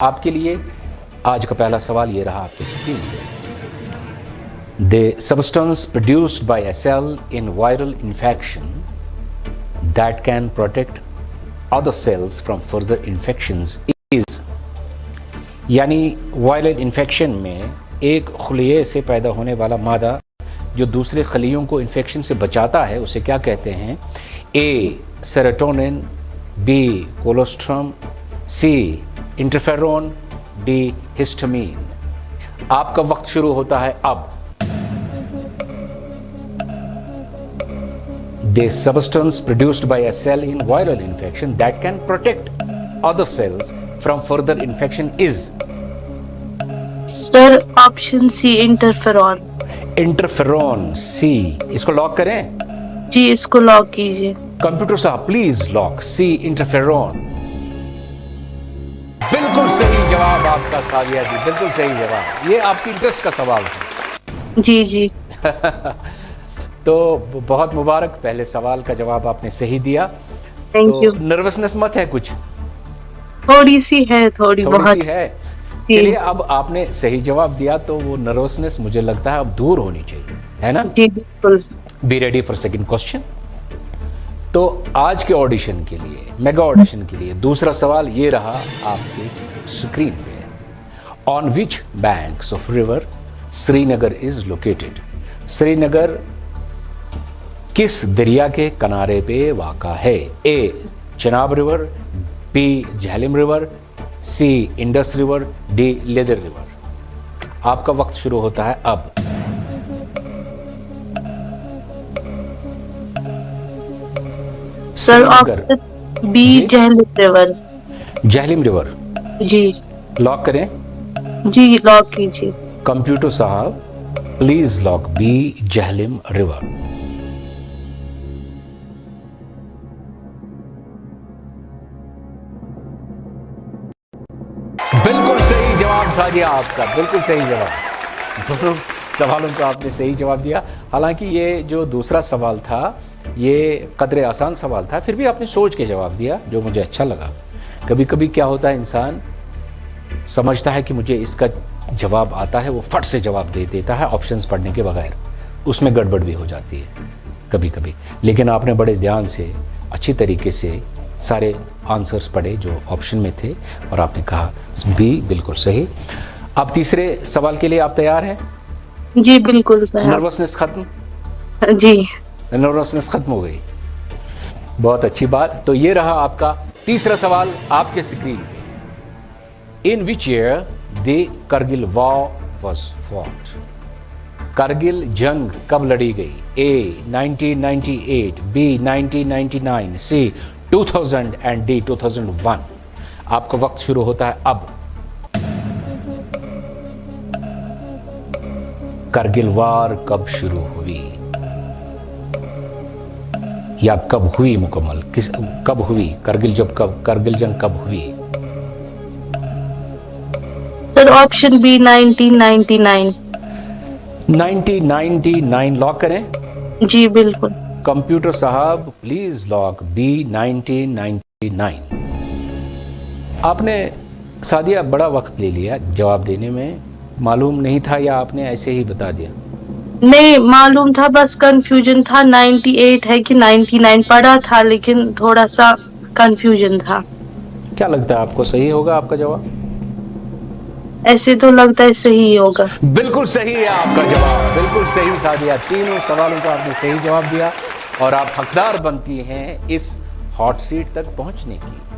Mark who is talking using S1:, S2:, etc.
S1: आपके लिए आज का पहला सवाल ये रहा आपकी स्क्रीन पे। The substance produced by a cell in viral infection that can protect other cells from further infections is, यानी वायरल इन्फेक्शन में एक खलिये से पैदा होने वाला मादा जो दूसरे खलियों को इन्फेक्शन से बचाता है उसे क्या कहते हैं? A serotonin, B colostrum, C interferon, D histamine. आपका वक्त शुरू होता है अब। The substance produced by a cell in viral infection that can protect other cells from further infection is.
S2: Sir option C interferon.
S1: Interferon, C. इसको lock करें?
S2: जी इसको lock कीजिए।
S1: कंप्यूटर साहब प्लीज लॉक सी इंटरफेरोन। बिल्कुल सही जवाब आपका सादिया जी, बिल्कुल सही जवाब। ये आपकी इंटरेस्ट का सवाल था।
S2: जी जी।
S1: तो बहुत मुबारक, पहले सवाल का जवाब आपने सही दिया।
S2: Thank you.
S1: नर्वसनेस मत है कुछ?
S2: थोड़ी सी है, थोड़ी बहुत
S1: सी है। चलिए, अब आपने सही जवाब दिया तो वो नर्वसनेस मुझे लगता है अब दूर होनी चाहिए, है ना?
S2: जी बिल्कुल।
S1: Be ready for second question. तो आज के ऑडिशन के लिए, मेगा ऑडिशन के लिए दूसरा सवाल ये रहा आपके स्क्रीन पे। On which banks of river Srinagar is located? Srinagar किस दरिया के किनारे पे वाक़ा है? A Chenab river, B Jhelum river, C Indus river, D Lidder river. आपका वक्त शुरू होता है अब।
S2: Sir option B Jhelum river.
S1: Jhelum river
S2: जी
S1: लॉक करें?
S2: जी लॉक कीजिए।
S1: कंप्यूटर साहब please lock B Jhelum river. बिल्कुल सही जवाब सादिया आपका, बिल्कुल सही जवाब। दोनों सवालों का आपने सही जवाब दिया। हालांकि ये जो दूसरा सवाल था ये कदरे आसान सवाल था, फिर भी आपने सोच के जवाब दिया जो मुझे अच्छा लगा। कभी कभी क्या होता है, इंसान समझता है कि मुझे इसका जवाब आता है, वो फट से जवाब दे देता है ऑप्शंस पढ़ने के बगैर, उसमें गड़बड़ भी हो जाती है कभी कभी। लेकिन आपने बड़े ध्यान से अच्छी तरीके से सारे आंसर्स पढ़े जो ऑप्शन में थे और आपने कहा बी बिल्कुल सही। अब तीसरे सवाल के लिए आप तैयार हैं?
S2: जी बिल्कुल सर।
S1: नर्वसनेस खत्म?
S2: जी
S1: नर्वसनेस खत्म हो गई, बहुत अच्छी बात। तो ये रहा आपका तीसरा सवाल आपके स्क्रीन पे। In which year the Kargil war was fought? Kargil जंग कब लड़ी गई? A 1998, B 1999, C 2000 and D 2001। आपका वक्त शुरू होता है अब। करगिल वार कब शुरू हुई या कब हुई मुकम्मल? कब हुई करगिल करगिल जंग कब हुई?
S2: Sir option B 1999।
S1: 1999 लॉक करें?
S2: जी बिल्कुल।
S1: कंप्यूटर साहब प्लीज लॉक बी 1999। आपने सादिया बड़ा वक्त ले लिया जवाब देने में, मालूम नहीं था या आपने ऐसे ही बता दिया?
S2: नहीं मालूम था, बस कंफ्यूजन था 98 है कि 99 पढ़ा था, लेकिन थोड़ा सा कंफ्यूजन था।
S1: क्या लगता है आपको सही होगा आपका जवाब?
S2: ऐसे तो लगता है सही होगा।
S1: बिल्कुल सही है आपका जवाब, बिल्कुल सही सादिया। तीनों सवालों का आपने सही जवाब दिया और आप हकदार बनती हैं इस हॉट सीट तक पहुंचने की।